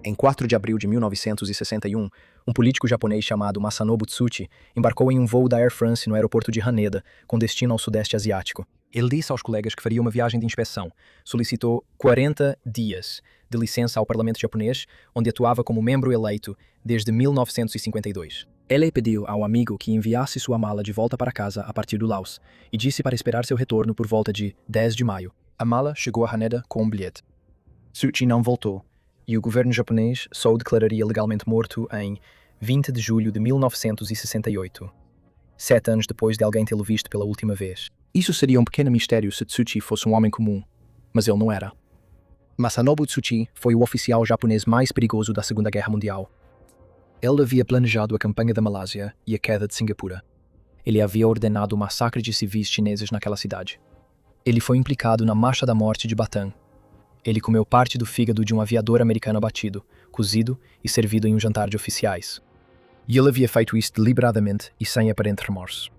Em 4 de abril de 1961, um político japonês chamado Masanobu Tsuchi embarcou em um voo da Air France no aeroporto de Haneda, com destino ao Sudeste Asiático. Ele disse aos colegas que faria uma viagem de inspeção. Solicitou 40 dias de licença ao parlamento japonês, onde atuava como membro eleito desde 1952. Ele pediu ao amigo que enviasse sua mala de volta para casa a partir do Laos e disse para esperar seu retorno por volta de 10 de maio. A mala chegou a Haneda com um bilhete. Tsuchi não voltou, e o governo japonês só o declararia legalmente morto em 20 de julho de 1968, 7 anos depois de alguém tê-lo visto pela última vez. Isso seria um pequeno mistério se Tsuchi fosse um homem comum, mas ele não era. Masanobu Tsuchi foi o oficial japonês mais perigoso da Segunda Guerra Mundial. Ele havia planejado a campanha da Malásia e a queda de Singapura. Ele havia ordenado o massacre de civis chineses naquela cidade. Ele foi implicado na Marcha da Morte de Bataan. Ele comeu parte do fígado de um aviador americano abatido, cozido e servido em um jantar de oficiais. E ele havia feito isso deliberadamente e sem aparente remorso.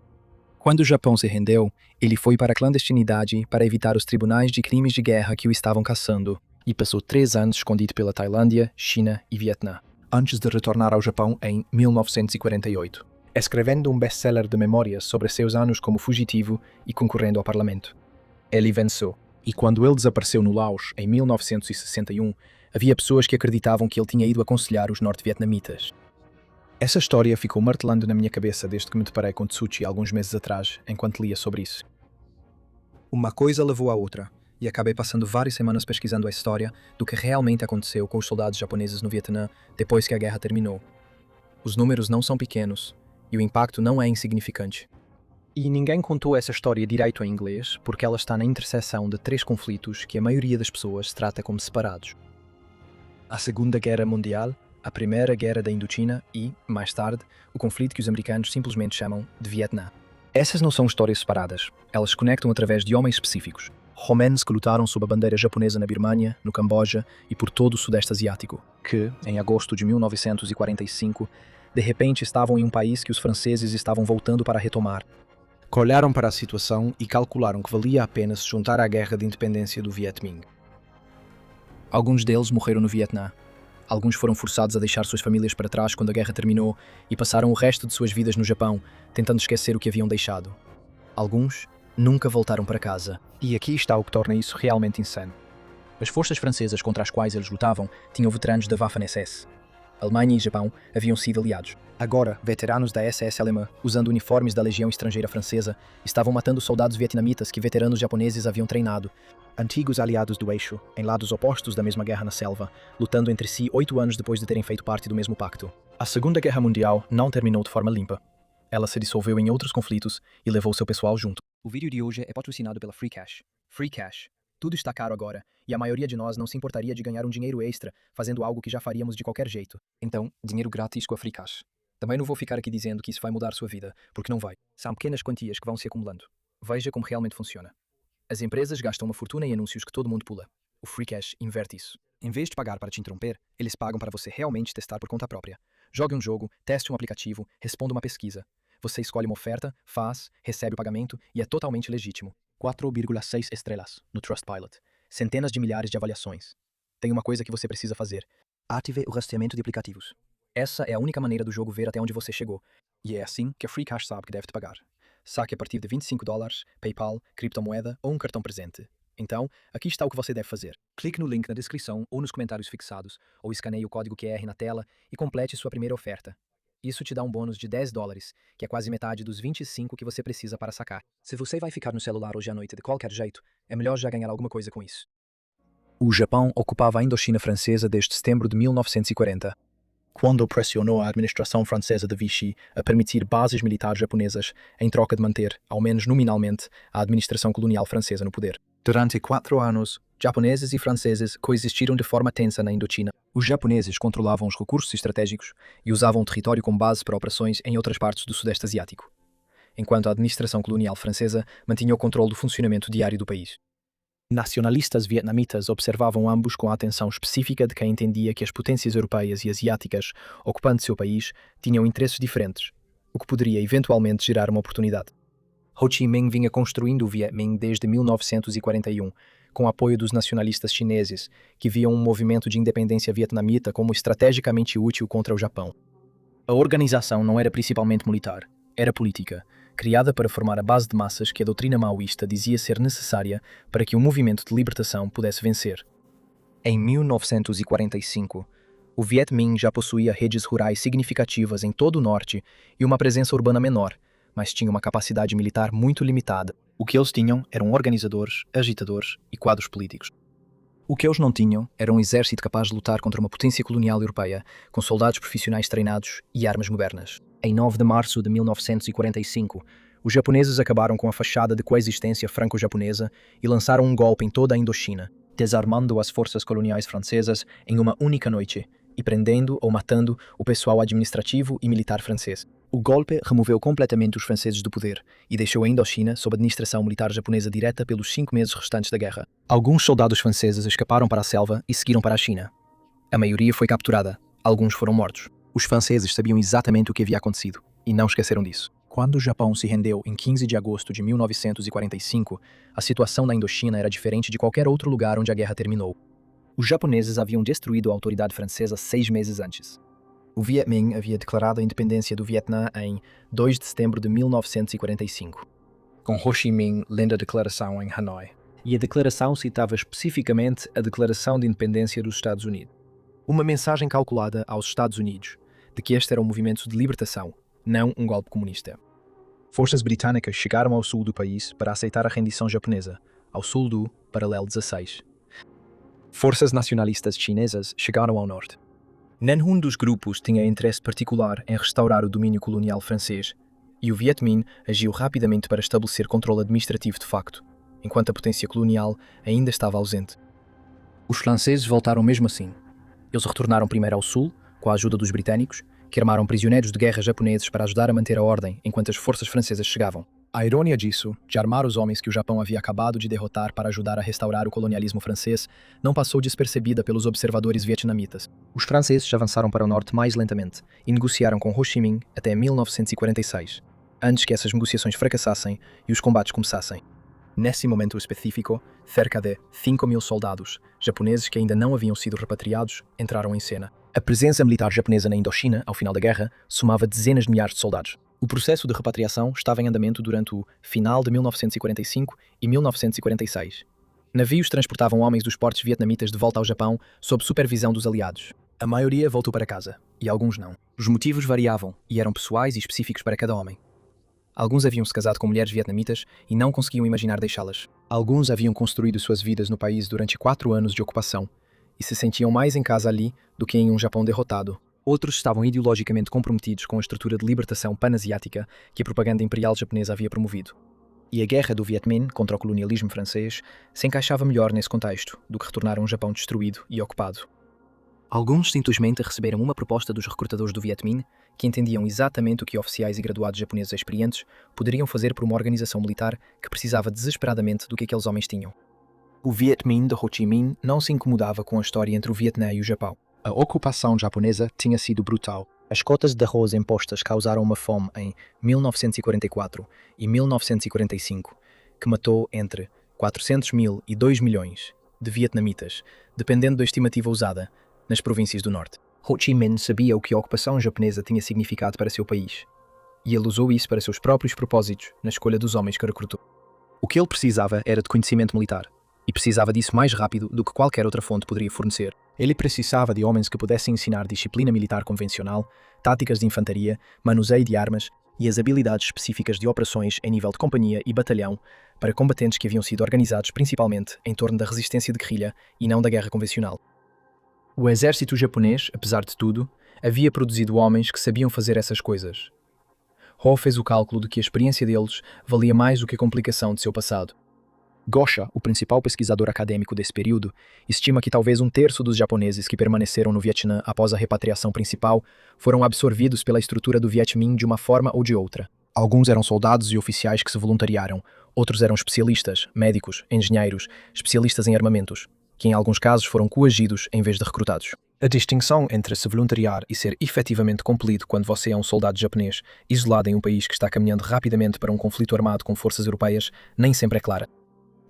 Quando o Japão se rendeu, ele foi para a clandestinidade para evitar os tribunais de crimes de guerra que o estavam caçando, e passou 3 anos escondido pela Tailândia, China e Vietnã, antes de retornar ao Japão em 1948, escrevendo um best-seller de memórias sobre seus anos como fugitivo e concorrendo ao parlamento. Ele venceu. E quando ele desapareceu no Laos, em 1961, havia pessoas que acreditavam que ele tinha ido aconselhar os norte-vietnamitas. Essa história ficou martelando na minha cabeça desde que me deparei com Tsuchi alguns meses atrás, enquanto lia sobre isso. Uma coisa levou à outra, e acabei passando várias semanas pesquisando a história do que realmente aconteceu com os soldados japoneses no Vietnã depois que a guerra terminou. Os números não são pequenos, e o impacto não é insignificante. E ninguém contou essa história direito em inglês porque ela está na interseção de 3 conflitos que a maioria das pessoas trata como separados. A Segunda Guerra Mundial, a Primeira Guerra da Indochina e, mais tarde, o conflito que os americanos simplesmente chamam de Vietnã. Essas não são histórias separadas, elas se conectam através de homens específicos. Romenos que lutaram sob a bandeira japonesa na Birmânia, no Camboja e por todo o Sudeste Asiático, que, em agosto de 1945, de repente estavam em um país que os franceses estavam voltando para retomar. Olharam para a situação e calcularam que valia a pena se juntar à guerra de independência do Viet Minh. Alguns deles morreram no Vietnã. Alguns foram forçados a deixar suas famílias para trás quando a guerra terminou e passaram o resto de suas vidas no Japão, tentando esquecer o que haviam deixado. Alguns nunca voltaram para casa. E aqui está o que torna isso realmente insano. As forças francesas contra as quais eles lutavam tinham veteranos da Waffen-SS. Alemanha e Japão haviam sido aliados. Agora, veteranos da SS alemã, usando uniformes da Legião Estrangeira Francesa, estavam matando soldados vietnamitas que veteranos japoneses haviam treinado. Antigos aliados do eixo, em lados opostos da mesma guerra na selva, lutando entre si 8 anos depois de terem feito parte do mesmo pacto. A Segunda Guerra Mundial não terminou de forma limpa. Ela se dissolveu em outros conflitos e levou seu pessoal junto. O vídeo de hoje é patrocinado pela Free Cash. Free Cash. Tudo está caro agora, e a maioria de nós não se importaria de ganhar um dinheiro extra fazendo algo que já faríamos de qualquer jeito. Então, dinheiro grátis com a Free Cash. Também não vou ficar aqui dizendo que isso vai mudar sua vida, porque não vai. São pequenas quantias que vão se acumulando. Veja como realmente funciona. As empresas gastam uma fortuna em anúncios que todo mundo pula. O Free Cash inverte isso. Em vez de pagar para te interromper, eles pagam para você realmente testar por conta própria. Jogue um jogo, teste um aplicativo, responda uma pesquisa. Você escolhe uma oferta, faz, recebe o pagamento e é totalmente legítimo. 4,6 estrelas no Trustpilot. Centenas de milhares de avaliações. Tem uma coisa que você precisa fazer. Ative o rastreamento de aplicativos. Essa é a única maneira do jogo ver até onde você chegou. E é assim que a Free Cash sabe que deve te pagar. Saque a partir de $25, PayPal, criptomoeda ou um cartão presente. Então, aqui está o que você deve fazer. Clique no link na descrição ou nos comentários fixados, ou escaneie o código QR na tela e complete sua primeira oferta. Isso te dá um bônus de $10, que é quase metade dos 25 que você precisa para sacar. Se você vai ficar no celular hoje à noite de qualquer jeito, é melhor já ganhar alguma coisa com isso. O Japão ocupava a Indochina francesa desde setembro de 1940, quando pressionou a administração francesa de Vichy a permitir bases militares japonesas em troca de manter, ao menos nominalmente, a administração colonial francesa no poder. Durante 4 anos, japoneses e franceses coexistiram de forma tensa na Indochina. Os japoneses controlavam os recursos estratégicos e usavam o território como base para operações em outras partes do Sudeste Asiático, enquanto a administração colonial francesa mantinha o controle do funcionamento diário do país. Nacionalistas vietnamitas observavam ambos com a atenção específica de quem entendia que as potências europeias e asiáticas, ocupando seu país, tinham interesses diferentes, o que poderia eventualmente gerar uma oportunidade. Ho Chi Minh vinha construindo o Viet Minh desde 1941, com apoio dos nacionalistas chineses, que viam um movimento de independência vietnamita como estrategicamente útil contra o Japão. A organização não era principalmente militar, era política, criada para formar a base de massas que a doutrina maoísta dizia ser necessária para que o movimento de libertação pudesse vencer. Em 1945, o Viet Minh já possuía redes rurais significativas em todo o norte e uma presença urbana menor, mas tinha uma capacidade militar muito limitada. O que eles tinham eram organizadores, agitadores e quadros políticos. O que eles não tinham era um exército capaz de lutar contra uma potência colonial europeia, com soldados profissionais treinados e armas modernas. Em 9 de março de 1945, os japoneses acabaram com a fachada de coexistência franco-japonesa e lançaram um golpe em toda a Indochina, desarmando as forças coloniais francesas em uma única noite e prendendo ou matando o pessoal administrativo e militar francês. O golpe removeu completamente os franceses do poder e deixou a Indochina sob administração militar japonesa direta pelos 5 meses restantes da guerra. Alguns soldados franceses escaparam para a selva e seguiram para a China. A maioria foi capturada, alguns foram mortos. Os franceses sabiam exatamente o que havia acontecido e não esqueceram disso. Quando o Japão se rendeu em 15 de agosto de 1945, a situação na Indochina era diferente de qualquer outro lugar onde a guerra terminou. Os japoneses haviam destruído a autoridade francesa 6 meses antes. O Viet Minh havia declarado a independência do Vietnã em 2 de setembro de 1945, com Ho Chi Minh lendo a declaração em Hanoi. E a declaração citava especificamente a Declaração de Independência dos Estados Unidos. Uma mensagem calculada aos Estados Unidos de que este era um movimento de libertação, não um golpe comunista. Forças britânicas chegaram ao sul do país para aceitar a rendição japonesa, ao sul do Paralelo 16. Forças nacionalistas chinesas chegaram ao norte. Nenhum dos grupos tinha interesse particular em restaurar o domínio colonial francês, e o Viet Minh agiu rapidamente para estabelecer controle administrativo de facto, enquanto a potência colonial ainda estava ausente. Os franceses voltaram mesmo assim. Eles retornaram primeiro ao sul, com a ajuda dos britânicos, que armaram prisioneiros de guerra japoneses para ajudar a manter a ordem enquanto as forças francesas chegavam. A ironia disso, de armar os homens que o Japão havia acabado de derrotar para ajudar a restaurar o colonialismo francês, não passou despercebida pelos observadores vietnamitas. Os franceses avançaram para o norte mais lentamente e negociaram com Ho Chi Minh até 1946, antes que essas negociações fracassassem e os combates começassem. Nesse momento específico, cerca de 5.000 soldados, japoneses que ainda não haviam sido repatriados, entraram em cena. A presença militar japonesa na Indochina, ao final da guerra, somava dezenas de milhares de soldados. O processo de repatriação estava em andamento durante o final de 1945 e 1946. Navios transportavam homens dos portos vietnamitas de volta ao Japão sob supervisão dos aliados. A maioria voltou para casa, e alguns não. Os motivos variavam e eram pessoais e específicos para cada homem. Alguns haviam se casado com mulheres vietnamitas e não conseguiam imaginar deixá-las. Alguns haviam construído suas vidas no país durante 4 anos de ocupação e se sentiam mais em casa ali do que em um Japão derrotado. Outros estavam ideologicamente comprometidos com a estrutura de libertação panasiática que a propaganda imperial japonesa havia promovido. E a guerra do Viet Minh contra o colonialismo francês se encaixava melhor nesse contexto do que retornar a um Japão destruído e ocupado. Alguns simplesmente receberam uma proposta dos recrutadores do Viet Minh que entendiam exatamente o que oficiais e graduados japoneses experientes poderiam fazer por uma organização militar que precisava desesperadamente do que aqueles homens tinham. O Viet Minh de Ho Chi Minh não se incomodava com a história entre o Vietnã e o Japão. A ocupação japonesa tinha sido brutal. As cotas de arroz impostas causaram uma fome em 1944 e 1945 que matou entre 400 mil e 2 milhões de vietnamitas, dependendo da estimativa usada, nas províncias do norte. Ho Chi Minh sabia o que a ocupação japonesa tinha significado para seu país, e ele usou isso para seus próprios propósitos na escolha dos homens que recrutou. O que ele precisava era de conhecimento militar, e precisava disso mais rápido do que qualquer outra fonte poderia fornecer. Ele precisava de homens que pudessem ensinar disciplina militar convencional, táticas de infantaria, manuseio de armas e as habilidades específicas de operações em nível de companhia e batalhão para combatentes que haviam sido organizados principalmente em torno da resistência de guerrilha e não da guerra convencional. O exército japonês, apesar de tudo, havia produzido homens que sabiam fazer essas coisas. Ho fez o cálculo de que a experiência deles valia mais do que a complicação de seu passado. Gosha, o principal pesquisador acadêmico desse período, estima que talvez 1/3 dos japoneses que permaneceram no Vietnã após a repatriação principal foram absorvidos pela estrutura do Viet Minh de uma forma ou de outra. Alguns eram soldados e oficiais que se voluntariaram, outros eram especialistas, médicos, engenheiros, especialistas em armamentos, que em alguns casos foram coagidos em vez de recrutados. A distinção entre se voluntariar e ser efetivamente compelido quando você é um soldado japonês, isolado em um país que está caminhando rapidamente para um conflito armado com forças europeias, nem sempre é clara.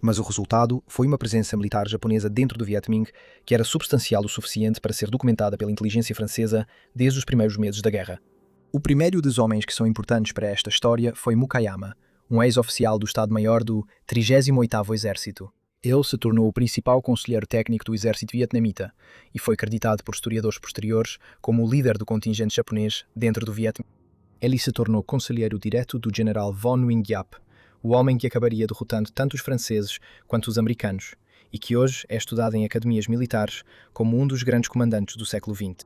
Mas o resultado foi uma presença militar japonesa dentro do Viet Minh que era substancial o suficiente para ser documentada pela inteligência francesa desde os primeiros meses da guerra. O primeiro dos homens que são importantes para esta história foi Mukayama, um ex-oficial do Estado-Maior do 38º Exército. Ele se tornou o principal conselheiro técnico do exército vietnamita e foi acreditado por historiadores posteriores como o líder do contingente japonês dentro do Viet Minh. Ele se tornou conselheiro direto do general Von Nguyen Giap, o homem que acabaria derrotando tanto os franceses quanto os americanos, e que hoje é estudado em academias militares como um dos grandes comandantes do século XX.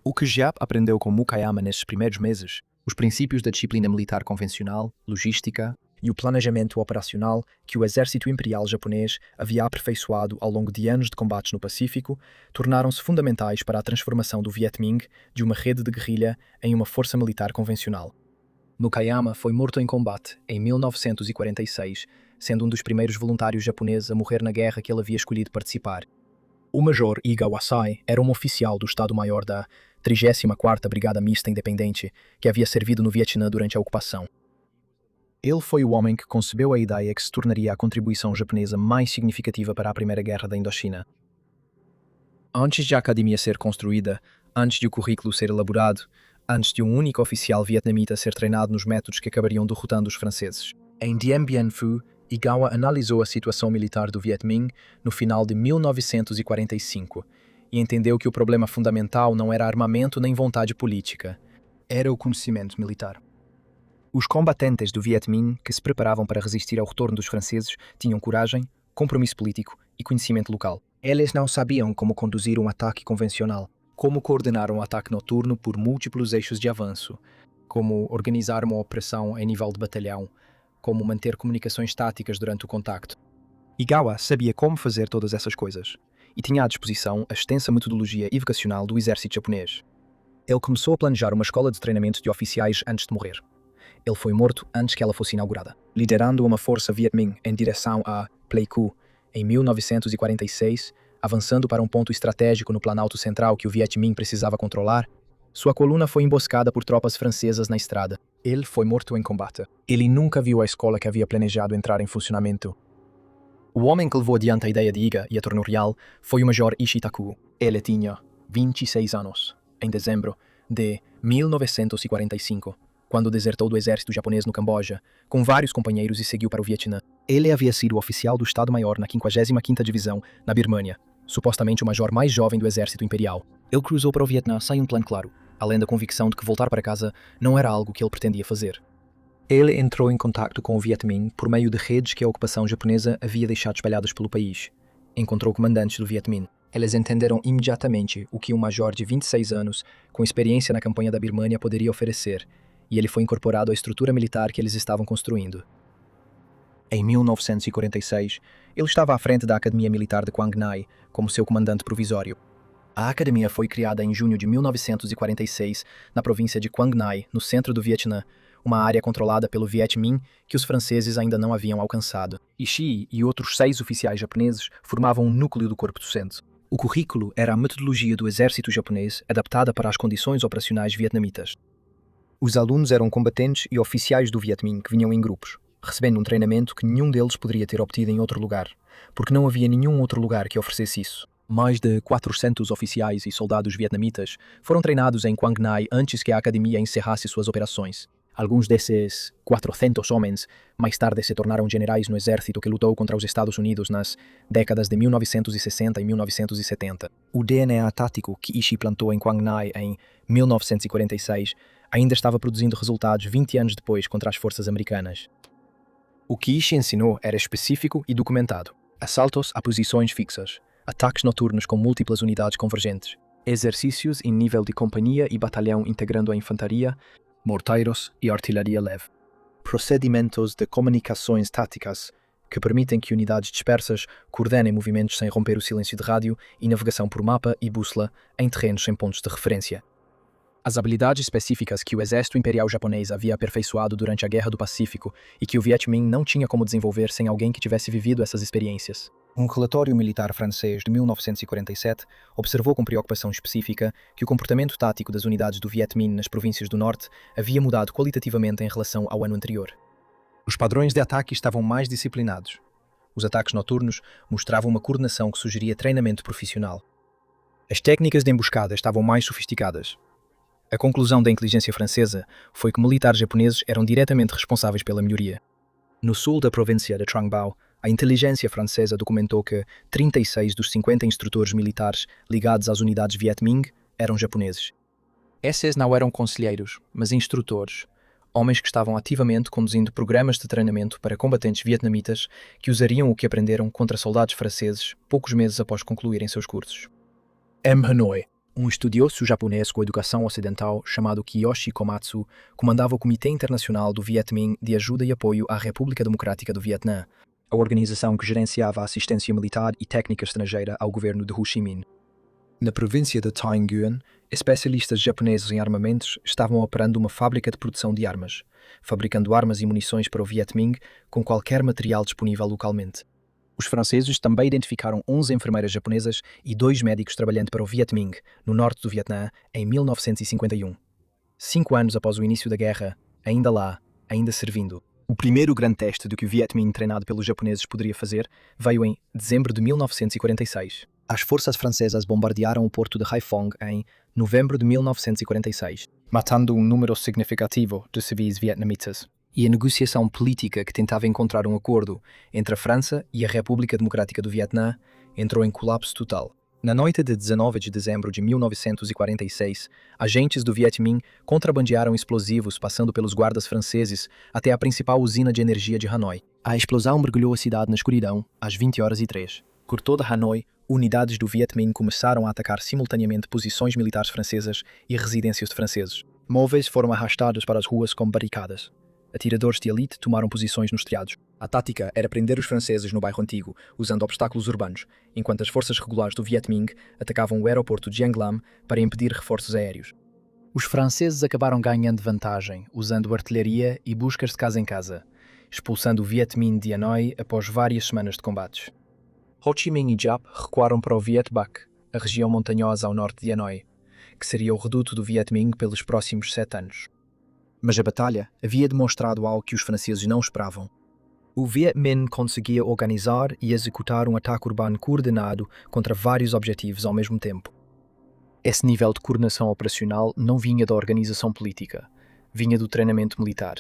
O que Giap aprendeu com Mukayama nesses primeiros meses, os princípios da disciplina militar convencional, logística e o planejamento operacional que o exército imperial japonês havia aperfeiçoado ao longo de anos de combates no Pacífico, tornaram-se fundamentais para a transformação do Viet Minh de uma rede de guerrilha em uma força militar convencional. Mukayama foi morto em combate em 1946, sendo um dos primeiros voluntários japoneses a morrer na guerra que ele havia escolhido participar. O Major Iga Wasai era um oficial do Estado-Maior da 34ª Brigada Mista Independente que havia servido no Vietnã durante a ocupação. Ele foi o homem que concebeu a ideia que se tornaria a contribuição japonesa mais significativa para a Primeira Guerra da Indochina. Antes de a academia ser construída, antes de o currículo ser elaborado, antes de um único oficial vietnamita ser treinado nos métodos que acabariam derrotando os franceses, em Dien Bien Phu, Igawa analisou a situação militar do Viet Minh no final de 1945 e entendeu que o problema fundamental não era armamento nem vontade política, era o conhecimento militar. Os combatentes do Viet Minh que se preparavam para resistir ao retorno dos franceses tinham coragem, compromisso político e conhecimento local. Eles não sabiam como conduzir um ataque convencional, como coordenar um ataque noturno por múltiplos eixos de avanço, como organizar uma operação em nível de batalhão, como manter comunicações táticas durante o contacto. Igawa sabia como fazer todas essas coisas e tinha à disposição a extensa metodologia educacional do exército japonês. Ele começou a planejar uma escola de treinamento de oficiais antes de morrer. Ele foi morto antes que ela fosse inaugurada, liderando uma força Viet Minh em direção a Pleiku em 1946, avançando para um ponto estratégico no Planalto Central que o Viet Minh precisava controlar. Sua coluna foi emboscada por tropas francesas na estrada. Ele foi morto em combate. Ele nunca viu a escola que havia planejado entrar em funcionamento. O homem que levou adiante a ideia de Iga e a tornou real foi o Major Ishitaku. Ele tinha 26 anos, em dezembro de 1945. Quando desertou do exército japonês no Camboja, com vários companheiros e seguiu para o Vietnã. Ele havia sido oficial do Estado-Maior na 55ª Divisão, na Birmânia, supostamente o major mais jovem do exército imperial. Ele cruzou para o Vietnã sem um plano claro, além da convicção de que voltar para casa não era algo que ele pretendia fazer. Ele entrou em contacto com o Viet Minh por meio de redes que a ocupação japonesa havia deixado espalhadas pelo país. Encontrou comandantes do Viet Minh. Eles entenderam imediatamente o que um major de 26 anos, com experiência na campanha da Birmânia, poderia oferecer, e ele foi incorporado à estrutura militar que eles estavam construindo. Em 1946, ele estava à frente da Academia Militar de Quang Ngai como seu comandante provisório. A academia foi criada em junho de 1946 na província de Quang Ngai, no centro do Vietnã, uma área controlada pelo Viet Minh que os franceses ainda não haviam alcançado. Ishii e outros 6 oficiais japoneses formavam um núcleo do corpo docente. O currículo era a metodologia do exército japonês adaptada para as condições operacionais vietnamitas. Os alunos eram combatentes e oficiais do Viet Minh que vinham em grupos, recebendo um treinamento que nenhum deles poderia ter obtido em outro lugar, porque não havia nenhum outro lugar que oferecesse isso. Mais de 400 oficiais e soldados vietnamitas foram treinados em Quang Ngai antes que a academia encerrasse suas operações. Alguns desses 400 homens mais tarde se tornaram generais no exército que lutou contra os Estados Unidos nas décadas de 1960 e 1970. O DNA tático que Ishii plantou em Quang Ngai em 1946 ainda estava produzindo resultados 20 anos depois contra as forças americanas. O que Ishii ensinou era específico e documentado. Assaltos a posições fixas, ataques noturnos com múltiplas unidades convergentes, exercícios em nível de companhia e batalhão integrando a infantaria, morteiros e artilharia leve. Procedimentos de comunicações táticas que permitem que unidades dispersas coordenem movimentos sem romper o silêncio de rádio e navegação por mapa e bússola em terrenos sem pontos de referência. As habilidades específicas que o exército imperial japonês havia aperfeiçoado durante a Guerra do Pacífico e que o Viet Minh não tinha como desenvolver sem alguém que tivesse vivido essas experiências. Um relatório militar francês de 1947 observou com preocupação específica que o comportamento tático das unidades do Viet Minh nas províncias do norte havia mudado qualitativamente em relação ao ano anterior. Os padrões de ataque estavam mais disciplinados. Os ataques noturnos mostravam uma coordenação que sugeria treinamento profissional. As técnicas de emboscada estavam mais sofisticadas. A conclusão da inteligência francesa foi que militares japoneses eram diretamente responsáveis pela melhoria. No sul da província de Trang Bao, a inteligência francesa documentou que 36 dos 50 instrutores militares ligados às unidades Viet Minh eram japoneses. Esses não eram conselheiros, mas instrutores, homens que estavam ativamente conduzindo programas de treinamento para combatentes vietnamitas que usariam o que aprenderam contra soldados franceses poucos meses após concluírem seus cursos. M. Hanoi, um estudioso japonês com educação ocidental chamado Kiyoshi Komatsu, comandava o Comitê Internacional do Viet Minh de Ajuda e Apoio à República Democrática do Vietnã, a organização que gerenciava a assistência militar e técnica estrangeira ao governo de Ho Chi Minh. Na província de Thanh Nguyen, especialistas japoneses em armamentos estavam operando uma fábrica de produção de armas, fabricando armas e munições para o Viet Minh com qualquer material disponível localmente. Os franceses também identificaram 11 enfermeiras japonesas e 2 médicos trabalhando para o Viet Minh, no norte do Vietnã, em 1951. 5 anos após o início da guerra, ainda lá, ainda servindo. O primeiro grande teste do que o Viet Minh treinado pelos japoneses poderia fazer veio em dezembro de 1946. As forças francesas bombardearam o porto de Haiphong em novembro de 1946, matando um número significativo de civis vietnamitas. E a negociação política que tentava encontrar um acordo entre a França e a República Democrática do Vietnã entrou em colapso total. Na noite de 19 de dezembro de 1946, agentes do Viet Minh contrabandearam explosivos passando pelos guardas franceses até a principal usina de energia de Hanoi. A explosão mergulhou a cidade na escuridão às 20h03. Por toda Hanoi, unidades do Viet Minh começaram a atacar simultaneamente posições militares francesas e residências de franceses. Móveis foram arrastados para as ruas como barricadas. Atiradores de elite tomaram posições nos telhados. A tática era prender os franceses no bairro antigo, usando obstáculos urbanos, enquanto as forças regulares do Viet Minh atacavam o aeroporto de Giang Lam para impedir reforços aéreos. Os franceses acabaram ganhando vantagem, usando artilharia e buscas de casa em casa, expulsando o Viet Minh de Hanoi após várias semanas de combates. Ho Chi Minh e Giap recuaram para o Viet Bac, a região montanhosa ao norte de Hanoi, que seria o reduto do Viet Minh pelos próximos 7 anos. Mas a batalha havia demonstrado algo que os franceses não esperavam. O Viet Minh conseguia organizar e executar um ataque urbano coordenado contra vários objetivos ao mesmo tempo. Esse nível de coordenação operacional não vinha da organização política, vinha do treinamento militar.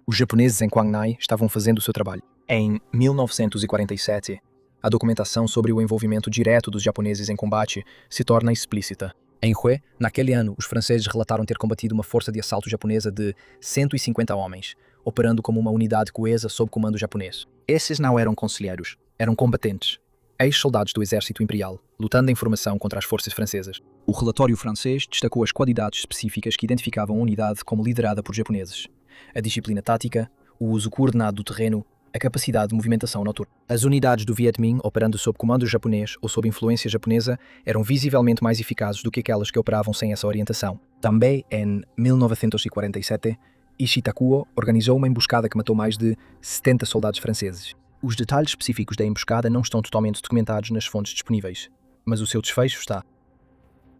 Os japoneses em Quang Ngai estavam fazendo o seu trabalho. Em 1947, a documentação sobre o envolvimento direto dos japoneses em combate se torna explícita. Em Hue, naquele ano, os franceses relataram ter combatido uma força de assalto japonesa de 150 homens, operando como uma unidade coesa sob comando japonês. Esses não eram conselheiros, eram combatentes, ex-soldados do exército imperial, lutando em formação contra as forças francesas. O relatório francês destacou as qualidades específicas que identificavam a unidade como liderada por japoneses: a disciplina tática, o uso coordenado do terreno, a capacidade de movimentação noturna. As unidades do Viet Minh, operando sob comando japonês ou sob influência japonesa, eram visivelmente mais eficazes do que aquelas que operavam sem essa orientação. Também, em 1947, Ishitakuo organizou uma emboscada que matou mais de 70 soldados franceses. Os detalhes específicos da emboscada não estão totalmente documentados nas fontes disponíveis, mas o seu desfecho está.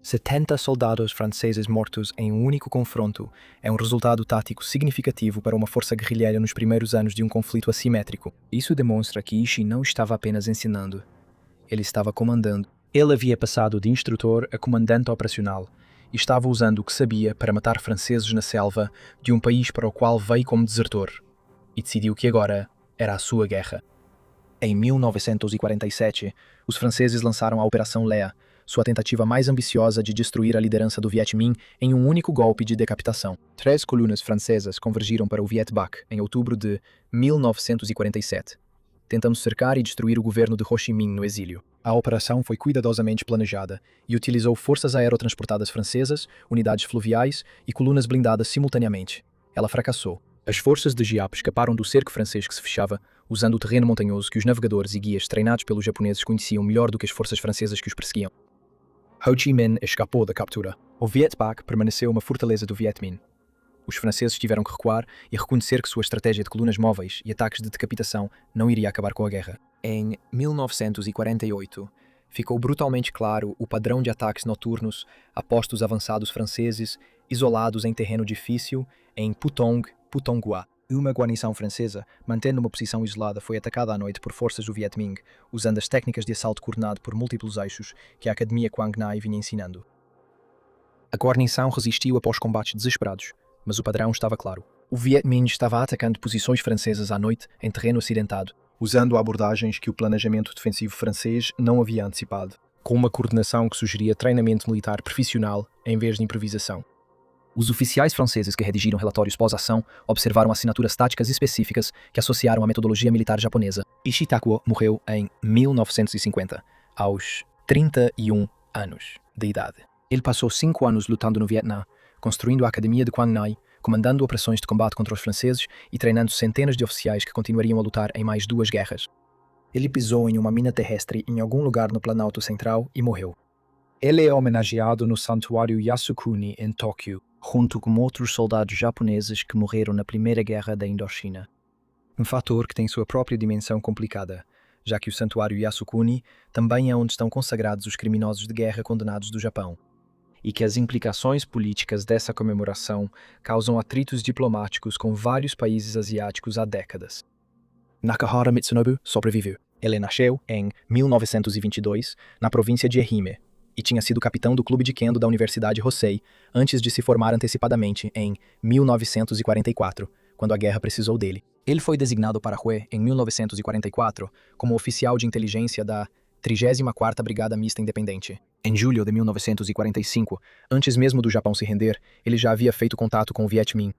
70 soldados franceses mortos em um único confronto é um resultado tático significativo para uma força guerrilheira nos primeiros anos de um conflito assimétrico. Isso demonstra que Ishii não estava apenas ensinando, ele estava comandando. Ele havia passado de instrutor a comandante operacional e estava usando o que sabia para matar franceses na selva de um país para o qual veio como desertor, e decidiu que agora era a sua guerra. Em 1947, os franceses lançaram a Operação Lea, sua tentativa mais ambiciosa de destruir a liderança do Viet Minh em um único golpe de decapitação. 3 colunas francesas convergiram para o Viet Bac em outubro de 1947, tentando cercar e destruir o governo de Ho Chi Minh no exílio. A operação foi cuidadosamente planejada e utilizou forças aerotransportadas francesas, unidades fluviais e colunas blindadas simultaneamente. Ela fracassou. As forças de Giap escaparam do cerco francês que se fechava, usando o terreno montanhoso que os navegadores e guias treinados pelos japoneses conheciam melhor do que as forças francesas que os perseguiam. Ho Chi Minh escapou da captura. O Viet Bac permaneceu uma fortaleza do Viet Minh. Os franceses tiveram que recuar e reconhecer que sua estratégia de colunas móveis e ataques de decapitação não iria acabar com a guerra. Em 1948, ficou brutalmente claro o padrão de ataques noturnos a postos avançados franceses isolados em terreno difícil em Putong, Putonghua. Uma guarnição francesa, mantendo uma posição isolada, foi atacada à noite por forças do Viet Minh, usando as técnicas de assalto coordenado por múltiplos eixos que a Academia Quang Ngai vinha ensinando. A guarnição resistiu após combates desesperados, mas o padrão estava claro. O Viet Minh estava atacando posições francesas à noite em terreno acidentado, usando abordagens que o planejamento defensivo francês não havia antecipado, com uma coordenação que sugeria treinamento militar profissional em vez de improvisação. Os oficiais franceses que redigiram relatórios pós-ação observaram assinaturas táticas específicas que associaram à metodologia militar japonesa. Ishitakuo morreu em 1950, aos 31 anos de idade. Ele passou 5 anos lutando no Vietnã, construindo a Academia de Quang Ngai, comandando operações de combate contra os franceses e treinando centenas de oficiais que continuariam a lutar em mais 2 guerras. Ele pisou em uma mina terrestre em algum lugar no Planalto Central e morreu. Ele é homenageado no Santuário Yasukuni, em Tóquio, junto com outros soldados japoneses que morreram na Primeira Guerra da Indochina. Um fator que tem sua própria dimensão complicada, já que o Santuário Yasukuni também é onde estão consagrados os criminosos de guerra condenados do Japão, e que as implicações políticas dessa comemoração causam atritos diplomáticos com vários países asiáticos há décadas. Nakahara Mitsunobu sobreviveu. Ele nasceu em 1922, na província de Ehime, e tinha sido capitão do clube de kendo da Universidade Hosei antes de se formar antecipadamente em 1944, quando a guerra precisou dele. Ele foi designado para Hue em 1944 como oficial de inteligência da 34ª Brigada Mista Independente. Em julho de 1945, antes mesmo do Japão se render, ele já havia feito contato com o Viet Minh.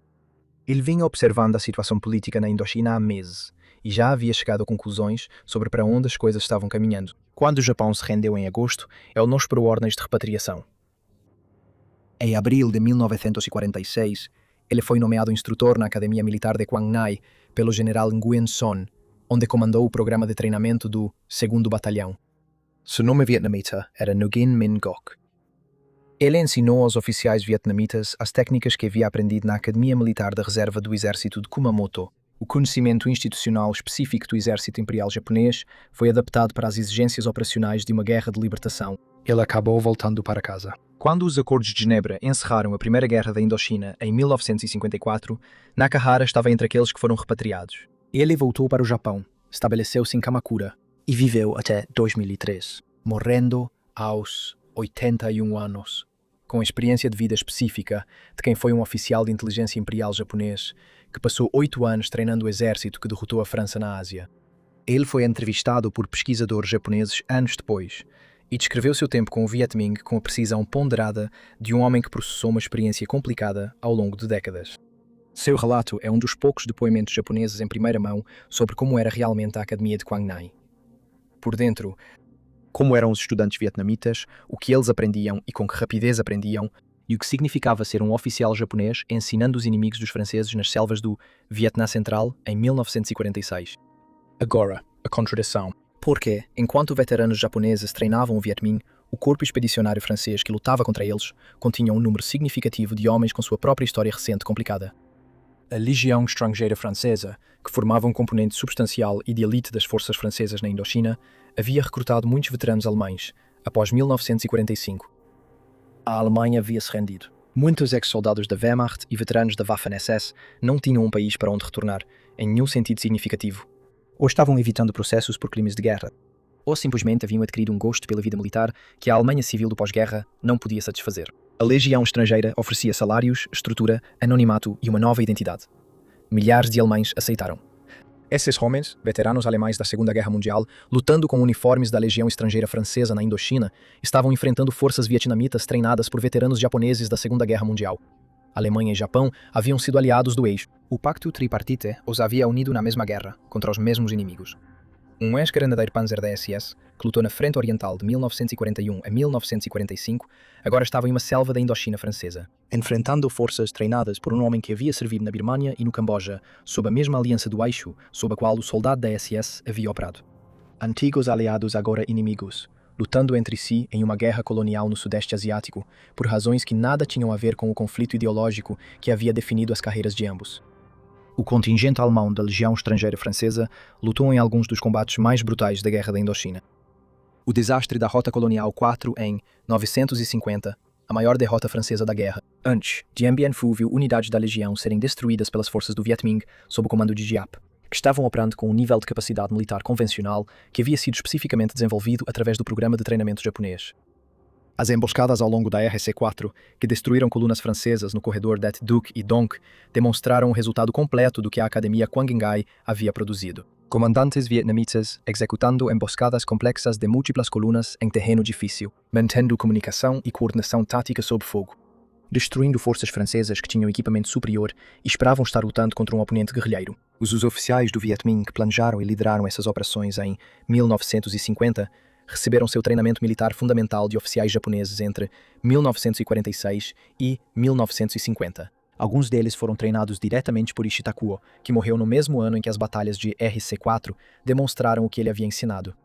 Ele vinha observando a situação política na Indochina há meses e já havia chegado a conclusões sobre para onde as coisas estavam caminhando. Quando o Japão se rendeu em agosto, ele não esperou ordens de repatriação. Em abril de 1946, ele foi nomeado instrutor na Academia Militar de Quang Ngai pelo general Nguyen Son, onde comandou o programa de treinamento do 2º Batalhão. Seu nome vietnamita era Nguyen Minh Ngoc. Ele ensinou aos oficiais vietnamitas as técnicas que havia aprendido na Academia Militar da Reserva do Exército de Kumamoto. O conhecimento institucional específico do Exército Imperial Japonês foi adaptado para as exigências operacionais de uma guerra de libertação. Ele acabou voltando para casa. Quando os Acordos de Genebra encerraram a Primeira Guerra da Indochina em 1954, Nakahara estava entre aqueles que foram repatriados. Ele voltou para o Japão, estabeleceu-se em Kamakura e viveu até 2003, morrendo aos 81 anos, com experiência de vida específica de quem foi um oficial de inteligência imperial japonês que passou 8 anos treinando o exército que derrotou a França na Ásia. Ele foi entrevistado por pesquisadores japoneses anos depois e descreveu seu tempo com o Viet Minh com a precisão ponderada de um homem que processou uma experiência complicada ao longo de décadas. Seu relato é um dos poucos depoimentos japoneses em primeira mão sobre como era realmente a Academia de Quang Ngai. Por dentro, como eram os estudantes vietnamitas, o que eles aprendiam e com que rapidez aprendiam, e o que significava ser um oficial japonês ensinando os inimigos dos franceses nas selvas do Vietnã Central em 1946. Agora, a contradição. Porque, enquanto veteranos japoneses treinavam o Viet Minh, o corpo expedicionário francês que lutava contra eles continha um número significativo de homens com sua própria história recente complicada. A Legião Estrangeira Francesa, que formava um componente substancial e de elite das forças francesas na Indochina, havia recrutado muitos veteranos alemães, após 1945. A Alemanha havia-se rendido. Muitos ex-soldados da Wehrmacht e veteranos da Waffen-SS não tinham um país para onde retornar, em nenhum sentido significativo. Ou estavam evitando processos por crimes de guerra, ou simplesmente haviam adquirido um gosto pela vida militar que a Alemanha civil do pós-guerra não podia satisfazer. A Legião Estrangeira oferecia salários, estrutura, anonimato e uma nova identidade. Milhares de alemães aceitaram. Esses homens, veteranos alemães da Segunda Guerra Mundial, lutando com uniformes da Legião Estrangeira Francesa na Indochina, estavam enfrentando forças vietnamitas treinadas por veteranos japoneses da Segunda Guerra Mundial. Alemanha e Japão haviam sido aliados do eixo. O Pacto Tripartite os havia unido na mesma guerra, contra os mesmos inimigos. Um ex-granadeiro Panzer da SS, que lutou na Frente Oriental de 1941 a 1945, agora estava em uma selva da Indochina francesa, enfrentando forças treinadas por um homem que havia servido na Birmânia e no Camboja, sob a mesma aliança do eixo sob a qual o soldado da SS havia operado. Antigos aliados agora inimigos, lutando entre si em uma guerra colonial no Sudeste Asiático, por razões que nada tinham a ver com o conflito ideológico que havia definido as carreiras de ambos. O contingente alemão da Legião Estrangeira Francesa lutou em alguns dos combates mais brutais da Guerra da Indochina. O desastre da Rota Colonial 4 em 950 a maior derrota francesa da guerra. Antes, Dien Bien Phu viu unidades da legião serem destruídas pelas forças do Viet Minh sob o comando de Giap, que estavam operando com um nível de capacidade militar convencional que havia sido especificamente desenvolvido através do programa de treinamento japonês. As emboscadas ao longo da RC-4, que destruíram colunas francesas no corredor Det Duc e Donk, demonstraram o resultado completo do que a Academia Quang Ngai havia produzido. Comandantes vietnamitas executando emboscadas complexas de múltiplas colunas em terreno difícil, mantendo comunicação e coordenação tática sob fogo, destruindo forças francesas que tinham equipamento superior e esperavam estar lutando contra um oponente guerrilheiro. Os oficiais do Viet Minh que planejaram e lideraram essas operações em 1950 receberam seu treinamento militar fundamental de oficiais japoneses entre 1946 e 1950. Alguns deles foram treinados diretamente por Ishitakuo, que morreu no mesmo ano em que as batalhas de RC-4 demonstraram o que ele havia ensinado.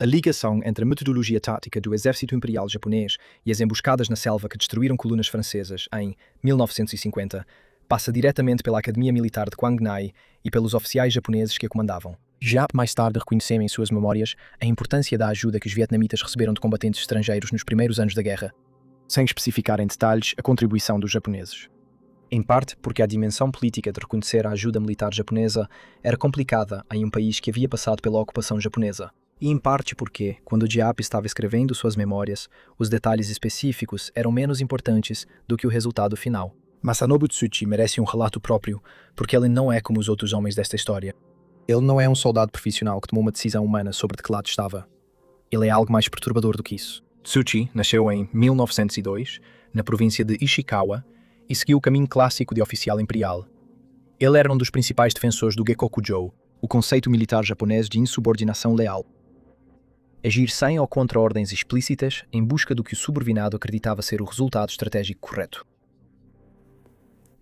A ligação entre a metodologia tática do exército imperial japonês e as emboscadas na selva que destruíram colunas francesas em 1950 passa diretamente pela Academia Militar de Quang Ngai e pelos oficiais japoneses que a comandavam. Giap mais tarde reconheceu em suas memórias a importância da ajuda que os vietnamitas receberam de combatentes estrangeiros nos primeiros anos da guerra, sem especificar em detalhes a contribuição dos japoneses. Em parte porque a dimensão política de reconhecer a ajuda militar japonesa era complicada em um país que havia passado pela ocupação japonesa. E em parte porque, quando Giap estava escrevendo suas memórias, os detalhes específicos eram menos importantes do que o resultado final. Masanobu Tsuchi merece um relato próprio, porque ele não é como os outros homens desta história. Ele não é um soldado profissional que tomou uma decisão humana sobre de que lado estava. Ele é algo mais perturbador do que isso. Tsuchi nasceu em 1902, na província de Ishikawa, e seguiu o caminho clássico de oficial imperial. Ele era um dos principais defensores do Gekokujou, o conceito militar japonês de insubordinação leal. Agir sem ou contra ordens explícitas em busca do que o subordinado acreditava ser o resultado estratégico correto.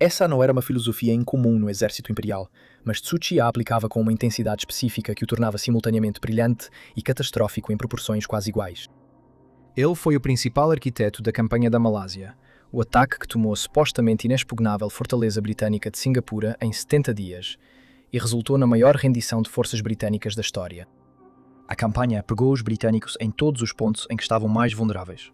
Essa não era uma filosofia incomum no exército imperial, mas Tsuchi a aplicava com uma intensidade específica que o tornava simultaneamente brilhante e catastrófico em proporções quase iguais. Ele foi o principal arquiteto da campanha da Malásia, o ataque que tomou a supostamente inexpugnável fortaleza britânica de Singapura em 70 dias, e resultou na maior rendição de forças britânicas da história. A campanha pegou os britânicos em todos os pontos em que estavam mais vulneráveis.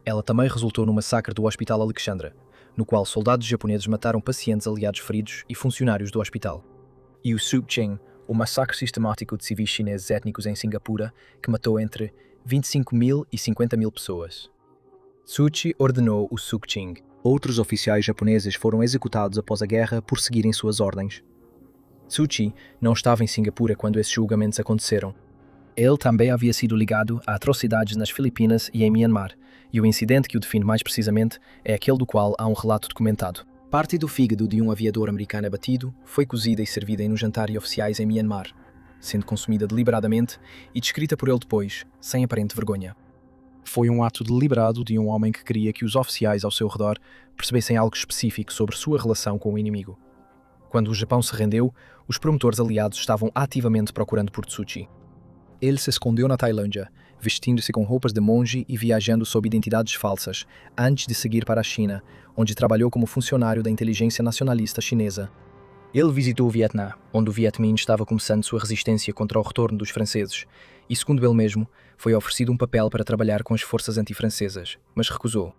Ela também resultou no massacre do Hospital Alexandra, no qual soldados japoneses mataram pacientes aliados feridos e funcionários do hospital. E o Sukching, o massacre sistemático de civis chineses étnicos em Singapura, que matou entre 25 mil e 50 mil pessoas. Tsuchi ordenou o Sukching. Outros oficiais japoneses foram executados após a guerra por seguirem suas ordens. Tsuchi não estava em Singapura quando esses julgamentos aconteceram. Ele também havia sido ligado a atrocidades nas Filipinas e em Myanmar, e o incidente que o define mais precisamente é aquele do qual há um relato documentado. Parte do fígado de um aviador americano abatido foi cozida e servida em um jantar de oficiais em Myanmar, sendo consumida deliberadamente e descrita por ele depois, sem aparente vergonha. Foi um ato deliberado de um homem que queria que os oficiais ao seu redor percebessem algo específico sobre sua relação com o inimigo. Quando o Japão se rendeu, os promotores aliados estavam ativamente procurando por Tsuchi. Ele se escondeu na Tailândia, vestindo-se com roupas de monge e viajando sob identidades falsas, antes de seguir para a China, onde trabalhou como funcionário da inteligência nacionalista chinesa. Ele visitou o Vietnã, onde o Viet Minh estava começando sua resistência contra o retorno dos franceses, e, segundo ele mesmo, foi oferecido um papel para trabalhar com as forças antifrancesas, mas recusou.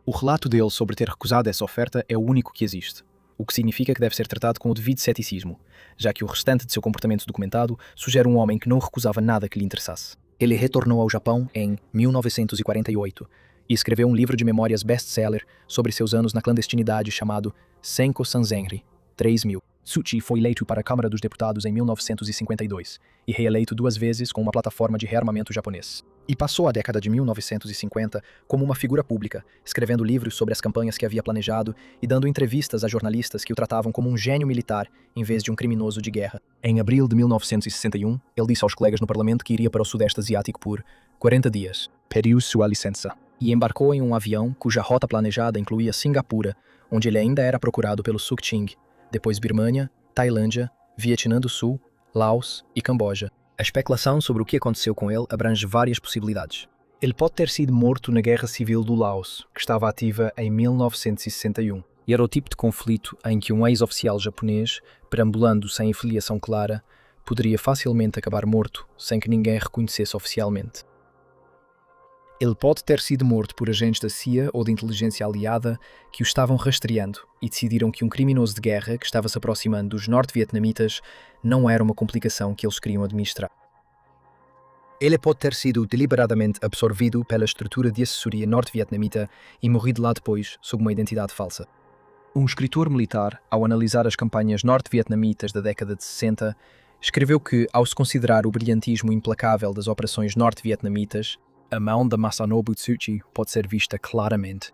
O relato dele sobre ter recusado essa oferta é o único que existe, o que significa que deve ser tratado com o devido ceticismo, já que o restante de seu comportamento documentado sugere um homem que não recusava nada que lhe interessasse. Ele retornou ao Japão em 1948 e escreveu um livro de memórias best-seller sobre seus anos na clandestinidade chamado Senko Sanzenri, 3000. Tsuchi foi eleito para a Câmara dos Deputados em 1952 e reeleito 2 vezes com uma plataforma de rearmamento japonês. E passou a década de 1950 como uma figura pública, escrevendo livros sobre as campanhas que havia planejado e dando entrevistas a jornalistas que o tratavam como um gênio militar em vez de um criminoso de guerra. Em abril de 1961, ele disse aos colegas no parlamento que iria para o Sudeste Asiático por 40 dias. Pediu sua licença. E embarcou em um avião cuja rota planejada incluía Singapura, onde ele ainda era procurado pelo Sukching, depois Birmânia, Tailândia, Vietnã do Sul, Laos e Camboja. A especulação sobre o que aconteceu com ele abrange várias possibilidades. Ele pode ter sido morto na Guerra Civil do Laos, que estava ativa em 1961, e era o tipo de conflito em que um ex-oficial japonês, perambulando sem filiação clara, poderia facilmente acabar morto sem que ninguém reconhecesse oficialmente. Ele pode ter sido morto por agentes da CIA ou de inteligência aliada que o estavam rastreando e decidiram que um criminoso de guerra que estava se aproximando dos norte-vietnamitas não era uma complicação que eles queriam administrar. Ele pode ter sido deliberadamente absorvido pela estrutura de assessoria norte-vietnamita e morrido lá depois sob uma identidade falsa. Um escritor militar, ao analisar as campanhas norte-vietnamitas da década de 60, escreveu que, ao se considerar o brilhantismo implacável das operações norte-vietnamitas, a mão da Masanobu Tzu Chi pode ser vista claramente.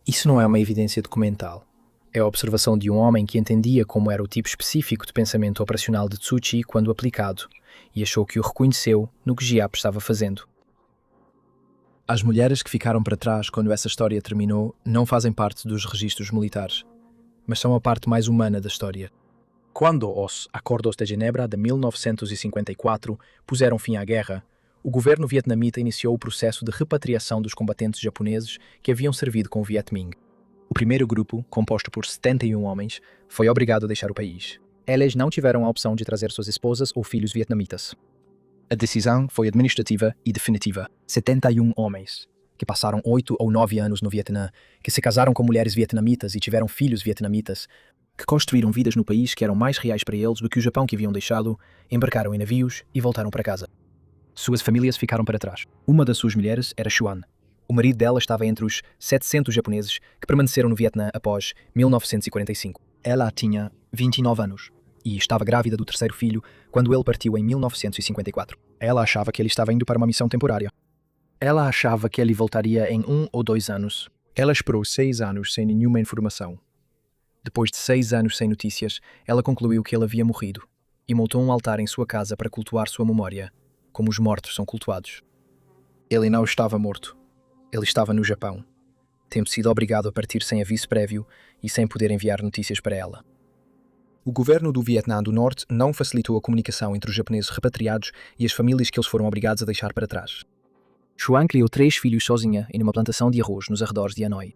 Isso não é uma evidência documental. É a observação de um homem que entendia como era o tipo específico de pensamento operacional de Tzu Chi quando aplicado, e achou que o reconheceu no que Giap estava fazendo. As mulheres que ficaram para trás quando essa história terminou não fazem parte dos registros militares, mas são a parte mais humana da história. Quando os Acordos de Genebra de 1954 puseram fim à guerra, o governo vietnamita iniciou o processo de repatriação dos combatentes japoneses que haviam servido com o Viet Minh. O primeiro grupo, composto por 71 homens, foi obrigado a deixar o país. Eles não tiveram a opção de trazer suas esposas ou filhos vietnamitas. A decisão foi administrativa e definitiva. 71 homens, que passaram 8 ou 9 anos no Vietnã, que se casaram com mulheres vietnamitas e tiveram filhos vietnamitas, que construíram vidas no país que eram mais reais para eles do que o Japão que haviam deixado, embarcaram em navios e voltaram para casa. Suas famílias ficaram para trás. Uma das suas mulheres era Xuan. O marido dela estava entre os 700 japoneses que permaneceram no Vietnã após 1945. Ela tinha 29 anos e estava grávida do terceiro filho quando ele partiu em 1954. Ela achava que ele estava indo para uma missão temporária. Ela achava que ele voltaria em 1 ou 2 anos. Ela esperou 6 anos sem nenhuma informação. Depois de 6 anos sem notícias, ela concluiu que ele havia morrido e montou um altar em sua casa para cultuar sua memória, como os mortos são cultuados. Ele não estava morto. Ele estava no Japão, tendo sido obrigado a partir sem aviso prévio e sem poder enviar notícias para ela. O governo do Vietnã do Norte não facilitou a comunicação entre os japoneses repatriados e as famílias que eles foram obrigados a deixar para trás. Xuan criou 3 filhos sozinha em uma plantação de arroz nos arredores de Hanoi.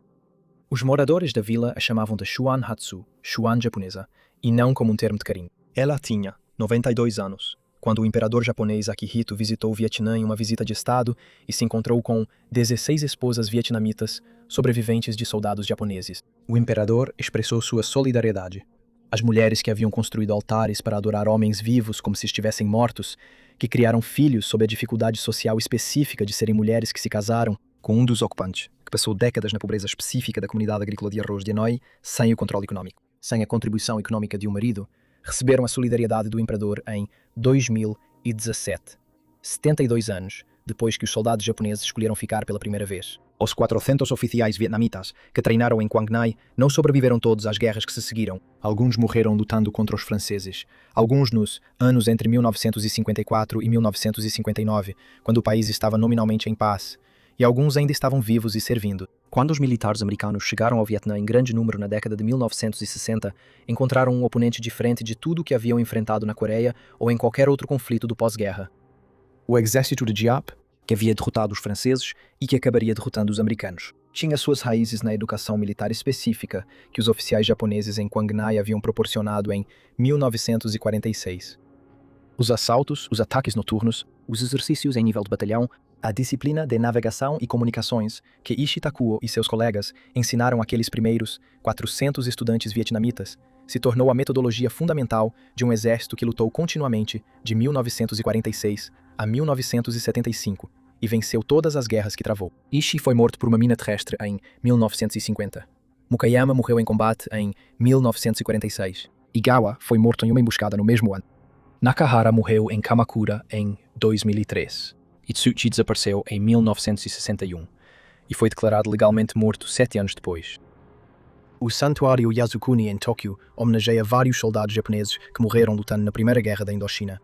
Os moradores da vila a chamavam de Xuan Hatsu, Xuan japonesa, e não como um termo de carinho. Ela tinha 92 anos, quando o imperador japonês Akihito visitou o Vietnã em uma visita de estado e se encontrou com 16 esposas vietnamitas, sobreviventes de soldados japoneses. O imperador expressou sua solidariedade. As mulheres que haviam construído altares para adorar homens vivos como se estivessem mortos, que criaram filhos sob a dificuldade social específica de serem mulheres que se casaram com um dos ocupantes, que passou décadas na pobreza específica da comunidade agrícola de arroz de Hanoi, sem o controle econômico, sem a contribuição econômica de um marido, receberam a solidariedade do imperador em 2017, 72 anos depois que os soldados japoneses escolheram ficar pela primeira vez. Os 400 oficiais vietnamitas que treinaram em Quang Ngai não sobreviveram todos às guerras que se seguiram. Alguns morreram lutando contra os franceses. Alguns nos anos entre 1954 e 1959, quando o país estava nominalmente em paz. E alguns ainda estavam vivos e servindo. Quando os militares americanos chegaram ao Vietnã em grande número na década de 1960, encontraram um oponente diferente de tudo o que haviam enfrentado na Coreia ou em qualquer outro conflito do pós-guerra. O exército de Giap, que havia derrotado os franceses e que acabaria derrotando os americanos, tinha suas raízes na educação militar específica que os oficiais japoneses em Quang Ngai haviam proporcionado em 1946. Os assaltos, os ataques noturnos, os exercícios em nível de batalhão, a disciplina de navegação e comunicações que Ishitakuo e seus colegas ensinaram àqueles primeiros 400 estudantes vietnamitas se tornou a metodologia fundamental de um exército que lutou continuamente de 1946 a 1975 e venceu todas as guerras que travou. Ishii foi morto por uma mina terrestre em 1950. Mukayama morreu em combate em 1946. Igawa foi morto em uma emboscada no mesmo ano. Nakahara morreu em Kamakura em 2003. E Tsuchi desapareceu em 1961 e foi declarado legalmente morto 7 anos depois. O Santuário Yasukuni em Tóquio homenageia vários soldados japoneses que morreram lutando na Primeira Guerra da Indochina.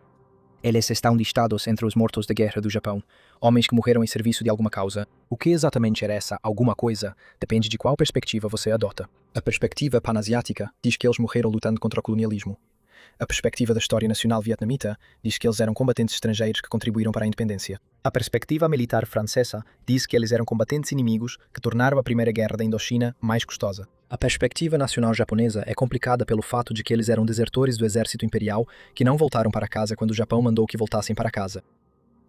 Eles estão listados entre os mortos da Guerra do Japão, homens que morreram em serviço de alguma causa. O que exatamente era essa alguma coisa depende de qual perspectiva você adota. A perspectiva panasiática diz que eles morreram lutando contra o colonialismo. A perspectiva da história nacional vietnamita diz que eles eram combatentes estrangeiros que contribuíram para a independência. A perspectiva militar francesa diz que eles eram combatentes inimigos que tornaram a Primeira Guerra da Indochina mais custosa. A perspectiva nacional japonesa é complicada pelo fato de que eles eram desertores do exército imperial que não voltaram para casa quando o Japão mandou que voltassem para casa.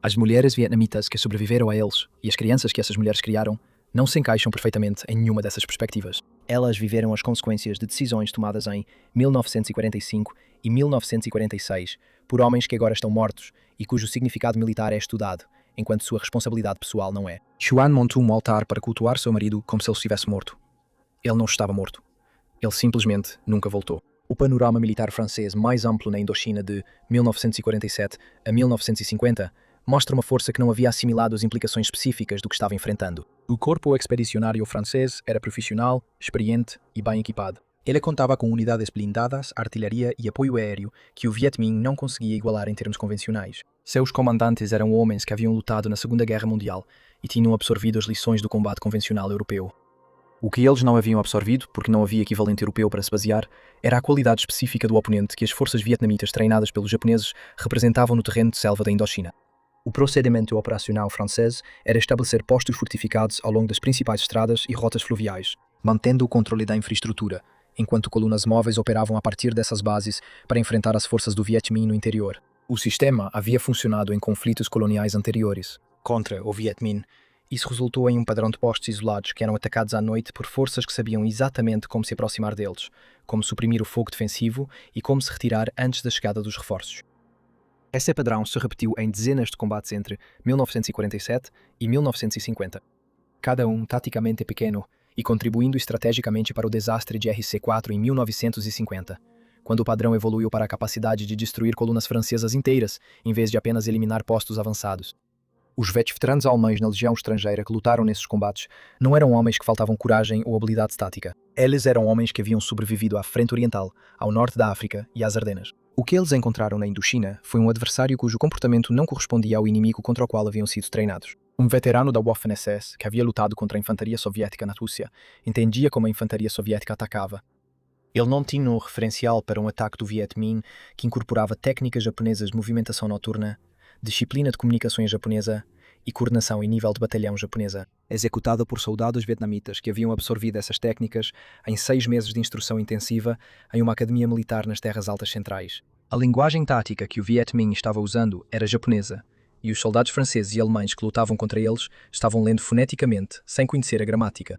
As mulheres vietnamitas que sobreviveram a eles e as crianças que essas mulheres criaram não se encaixam perfeitamente em nenhuma dessas perspectivas. Elas viveram as consequências de decisões tomadas em 1945 e 1946 por homens que agora estão mortos e cujo significado militar é estudado, enquanto sua responsabilidade pessoal não é. Xuan montou um altar para cultuar seu marido como se ele estivesse morto. Ele não estava morto. Ele simplesmente nunca voltou. O panorama militar francês mais amplo na Indochina de 1947 a 1950 mostra uma força que não havia assimilado as implicações específicas do que estava enfrentando. O corpo expedicionário francês era profissional, experiente e bem equipado. Ele contava com unidades blindadas, artilharia e apoio aéreo que o Viet Minh não conseguia igualar em termos convencionais. Seus comandantes eram homens que haviam lutado na Segunda Guerra Mundial e tinham absorvido as lições do combate convencional europeu. O que eles não haviam absorvido, porque não havia equivalente europeu para se basear, era a qualidade específica do oponente que as forças vietnamitas treinadas pelos japoneses representavam no terreno de selva da Indochina. O procedimento operacional francês era estabelecer postos fortificados ao longo das principais estradas e rotas fluviais, mantendo o controle da infraestrutura, enquanto colunas móveis operavam a partir dessas bases para enfrentar as forças do Viet Minh no interior. O sistema havia funcionado em conflitos coloniais anteriores contra o Viet Minh. Isso resultou em um padrão de postos isolados que eram atacados à noite por forças que sabiam exatamente como se aproximar deles, como suprimir o fogo defensivo e como se retirar antes da chegada dos reforços. Esse padrão se repetiu em dezenas de combates entre 1947 e 1950, cada um taticamente pequeno e contribuindo estrategicamente para o desastre de RC-4 em 1950, quando o padrão evoluiu para a capacidade de destruir colunas francesas inteiras, em vez de apenas eliminar postos avançados. Os veteranos alemães na legião estrangeira que lutaram nesses combates não eram homens que faltavam coragem ou habilidade tática. Eles eram homens que haviam sobrevivido à Frente Oriental, ao norte da África e às Ardenas. O que eles encontraram na Indochina foi um adversário cujo comportamento não correspondia ao inimigo contra o qual haviam sido treinados. Um veterano da Waffen-SS, que havia lutado contra a infantaria soviética na Rússia, entendia como a infantaria soviética atacava. Ele não tinha um referencial para um ataque do Viet Minh que incorporava técnicas japonesas de movimentação noturna, disciplina de comunicações japonesa e coordenação em nível de batalhão japonesa, executada por soldados vietnamitas que haviam absorvido essas técnicas em 6 meses de instrução intensiva em uma academia militar nas terras altas centrais. A linguagem tática que o Viet Minh estava usando era japonesa, e os soldados franceses e alemães que lutavam contra eles estavam lendo foneticamente, sem conhecer a gramática.